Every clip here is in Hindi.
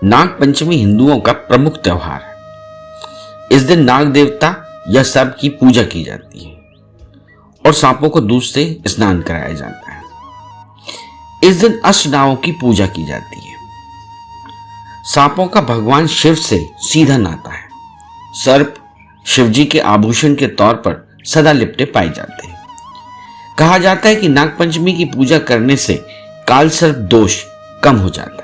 नाग पंचमी हिंदुओं का प्रमुख त्योहार है। इस दिन नाग देवता या सर्प की पूजा की जाती है और सांपों को दूध से स्नान कराया जाता है। इस दिन अष्टनागों की पूजा की जाती है। सांपों का भगवान शिव से सीधा नाता है। सर्प शिवजी के आभूषण के तौर पर सदा लिपटे पाए जाते हैं। कहा जाता है कि नाग पंचमी की पूजा करने से काल सर्प दोष कम हो जाता है।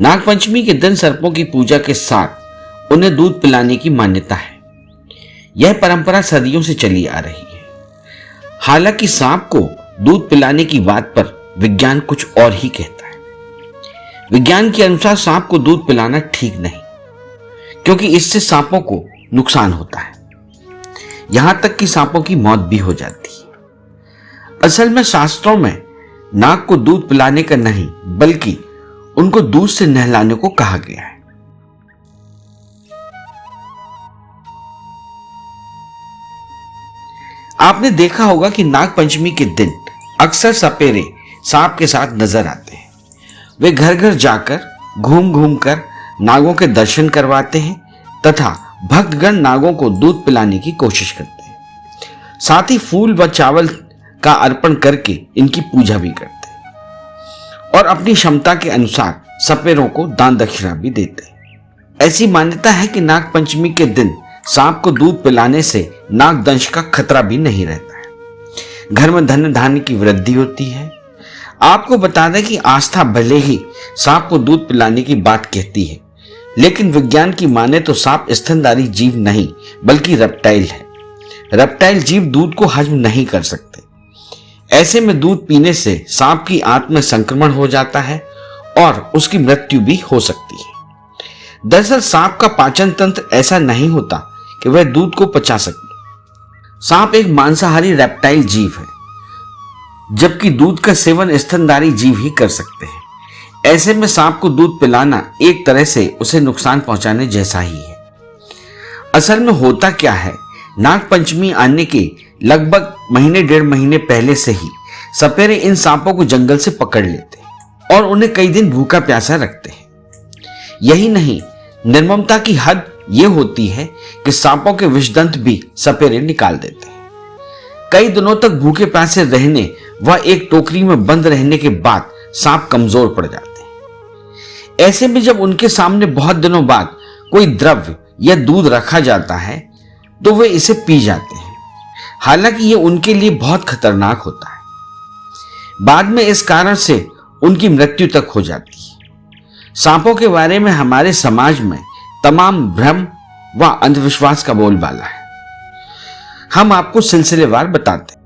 नाग पंचमी के दिन सर्पों की पूजा के साथ उन्हें दूध पिलाने की मान्यता है। यह परंपरा सदियों से चली आ रही है। हालांकि सांप को दूध पिलाने की बात पर विज्ञान कुछ और ही कहता है। विज्ञान के अनुसार सांप को दूध पिलाना ठीक नहीं, क्योंकि इससे सांपों को नुकसान होता है। यहां तक कि सांपों की मौत भी हो जाती है। असल में शास्त्रों में नाग को दूध पिलाने का नहीं, बल्कि उनको दूध से नहलाने को कहा गया है। आपने देखा होगा कि नाग पंचमी के दिन अक्सर सपेरे सांप के साथ नजर आते हैं। वे घर घर जाकर घूम घूम कर नागों के दर्शन करवाते हैं तथा भक्तगण नागों को दूध पिलाने की कोशिश करते हैं। साथ ही फूल व चावल का अर्पण करके इनकी पूजा भी करते हैं और अपनी क्षमता के अनुसार सपेरों को दान दक्षिणा भी देते हैं। ऐसी मान्यता है कि नाग पंचमी के दिन सांप को दूध पिलाने से नाग दंश का खतरा भी नहीं रहता है। घर में धन धान्य की वृद्धि होती है। आपको बता दें कि आस्था भले ही सांप को दूध पिलाने की बात कहती है, लेकिन विज्ञान की माने तो सांप स्तनधारी जीव नहीं बल्कि रेप्टाइल है। रेप्टाइल जीव दूध को हजम नहीं कर सकते। ऐसे में दूध पीने से सांप की आंत में संक्रमण हो जाता है और उसकी मृत्यु भी हो सकती है। दरअसल सांप का पाचन तंत्र ऐसा नहीं होता कि वह दूध को पचा सके। सांप एक मांसाहारी रेप्टाइल जीव है, जबकि दूध का सेवन स्तनधारी जीव ही कर सकते हैं। ऐसे में सांप को दूध पिलाना एक तरह से उसे नुकसान पहुंचाने जैसा ही है। असल में होता क्या है, नाग पंचमी आने के लगभग महीने डेढ़ महीने पहले से ही सपेरे इन सांपों को जंगल से पकड़ लेते हैं और उन्हें कई दिन भूखा प्यासा रखते हैं। यही नहीं, निर्ममता की हद यह होती है कि सांपों के विषदंत भी सपेरे निकाल देते हैं। कई दिनों तक भूखे प्यासे रहने व एक टोकरी में बंद रहने के बाद सांप कमजोर पड़ जाते हैं। ऐसे में जब उनके सामने बहुत दिनों बाद कोई द्रव्य या दूध रखा जाता है तो वे इसे पी जाते हैं। हालांकि ये उनके लिए बहुत खतरनाक होता है। बाद में इस कारण से उनकी मृत्यु तक हो जाती है। सांपों के बारे में हमारे समाज में तमाम भ्रम व अंधविश्वास का बोलबाला है। हम आपको सिलसिलेवार बताते हैं।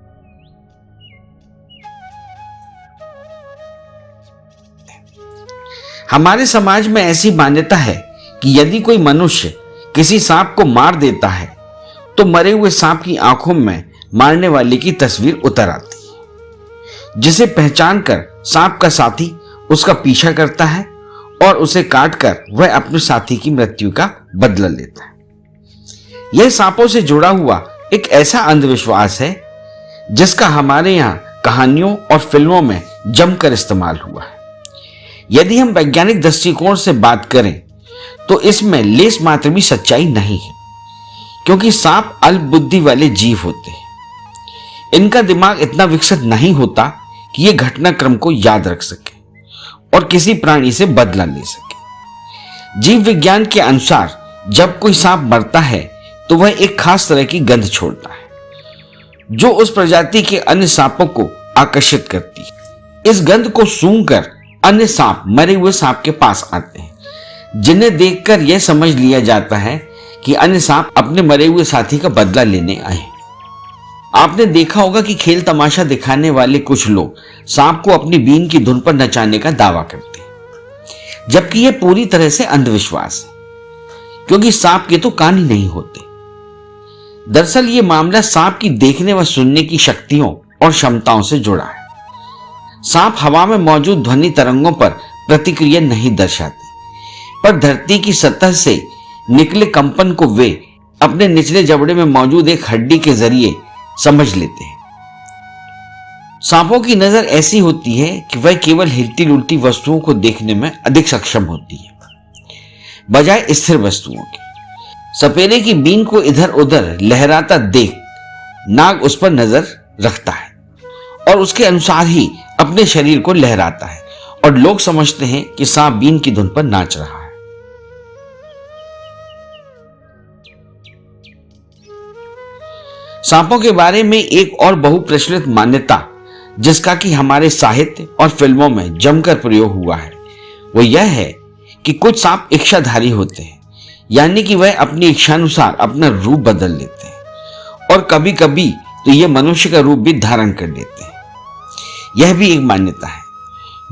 हमारे समाज में ऐसी मान्यता है कि यदि कोई मनुष्य किसी सांप को मार देता है तो मरे हुए सांप की आंखों में मारने वाले की तस्वीर उतर आती है, जिसे पहचान कर सांप का साथी उसका पीछा करता है और उसे काटकर वह अपने साथी की मृत्यु का बदला लेता है। यह सांपों से जुड़ा हुआ एक ऐसा अंधविश्वास है जिसका हमारे यहाँ कहानियों और फिल्मों में जमकर इस्तेमाल हुआ है। यदि हम वैज्ञानिक दृष्टिकोण से बात करें तो इसमें लेस मात्र भी सच्चाई नहीं है, क्योंकि सांप अल्प बुद्धि वाले जीव होते हैं। इनका दिमाग इतना विकसित नहीं होता कि ये घटनाक्रम को याद रख सके और किसी प्राणी से बदला ले सके। जीव विज्ञान के अनुसार जब कोई सांप मरता है तो वह एक खास तरह की गंध छोड़ता है, जो उस प्रजाति के अन्य सांपों को आकर्षित करती है। इस गंध को सूंघकर अन्य सांप मरे हुए सांप के पास आते हैं, जिन्हें देखकर यह समझ लिया जाता है कि अन्य सांप अपने मरे हुए साथी का बदला लेने आए। आपने देखा होगा कि खेल तमाशा दिखाने वाले कुछ लोग सांप को अपनी बीन की धुन पर नचाने का दावा करते हैं, जबकि यह पूरी तरह से अंधविश्वास है, क्योंकि सांप के तो कान ही नहीं होते। दरअसल ये मामला सांप की देखने व सुनने की शक्तियों और क्षमताओं से जुड़ा है। सांप हवा में मौजूद ध्वनि तरंगों पर प्रतिक्रिया नहीं दर्शाते, पर धरती की सतह से निकले कंपन को वे अपने निचले जबड़े में मौजूद एक हड्डी के जरिए समझ लेते हैं। सांपों की नजर ऐसी होती है कि वह केवल हिलती डुलती वस्तुओं को देखने में अधिक सक्षम होती है, बजाय स्थिर वस्तुओं के। सपेरे की बीन को इधर उधर लहराता देख नाग उस पर नजर रखता है और उसके अनुसार ही अपने शरीर को लहराता है और लोग समझते हैं कि सांप बीन की धुन पर नाच रहा है। सांपों के बारे में एक और बहुप्रचलित मान्यता जिसका कि हमारे साहित्य और फिल्मों में जमकर प्रयोग हुआ है, वो यह है कि कुछ सांप इच्छाधारी होते हैं, यानी कि वह अपनी इच्छानुसार अपना रूप बदल लेते हैं और कभी कभी तो ये मनुष्य का रूप भी धारण कर लेते हैं। यह भी एक मान्यता है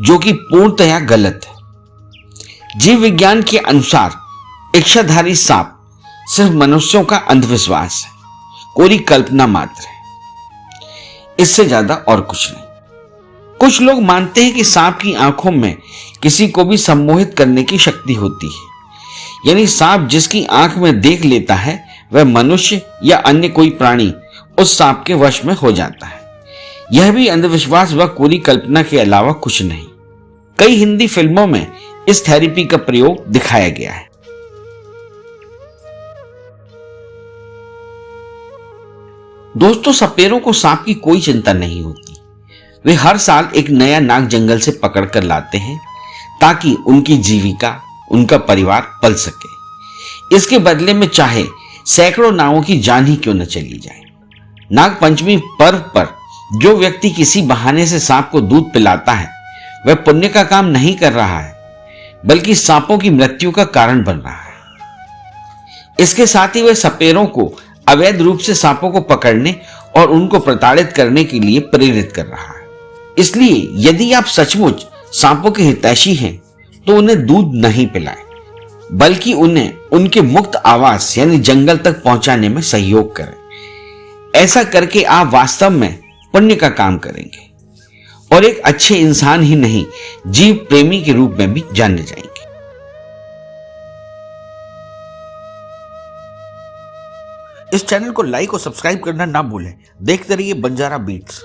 जो कि पूर्णतया गलत है। जीव विज्ञान के अनुसार इच्छाधारी सांप सिर्फ मनुष्यों का अंधविश्वास है, कोरी कल्पना मात्र है, इससे ज्यादा और कुछ नहीं। कुछ लोग मानते हैं कि सांप की आंखों में किसी को भी सम्मोहित करने की शक्ति होती है, यानी सांप जिसकी आंख में देख लेता है वह मनुष्य या अन्य कोई प्राणी उस सांप के वश में हो जाता है। यह भी अंधविश्वास व कोरी कल्पना के अलावा कुछ नहीं। कई हिंदी फिल्मों में इस थेरेपी का प्रयोग दिखाया गया है। दोस्तों, सपेरों को सांप की कोई चिंता नहीं होती। वे हर साल एक नया नाग जंगल से पकड़ कर लाते हैं ताकि उनकी जीविका, उनका परिवार पल सके। इसके बदले में चाहे सैकड़ों नागों की जान ही क्यों न चली जाए। नाग पंचमी पर्व पर जो व्यक्ति किसी बहाने से सांप को दूध पिलाता है वह पुण्य का काम नहीं कर रहा है, बल्कि सांपों की मृत्यु का कारण बन रहा है। इसके साथ ही वह सपेरों को अवैध रूप से सांपों को पकड़ने और उनको प्रताड़ित करने के लिए प्रेरित कर रहा है। इसलिए यदि आप सचमुच सांपों के हितैषी हैं तो उन्हें दूध नहीं पिलाएं, बल्कि उन्हें उनके मुक्त आवास यानी जंगल तक पहुंचाने में सहयोग करें। ऐसा करके आप वास्तव में पुण्य का काम करेंगे और एक अच्छे इंसान ही नहीं, जीव प्रेमी के रूप में भी जाने जाएंगे। इस चैनल को लाइक और सब्सक्राइब करना ना भूलें। देखते रहिए बंजारा बीट्स।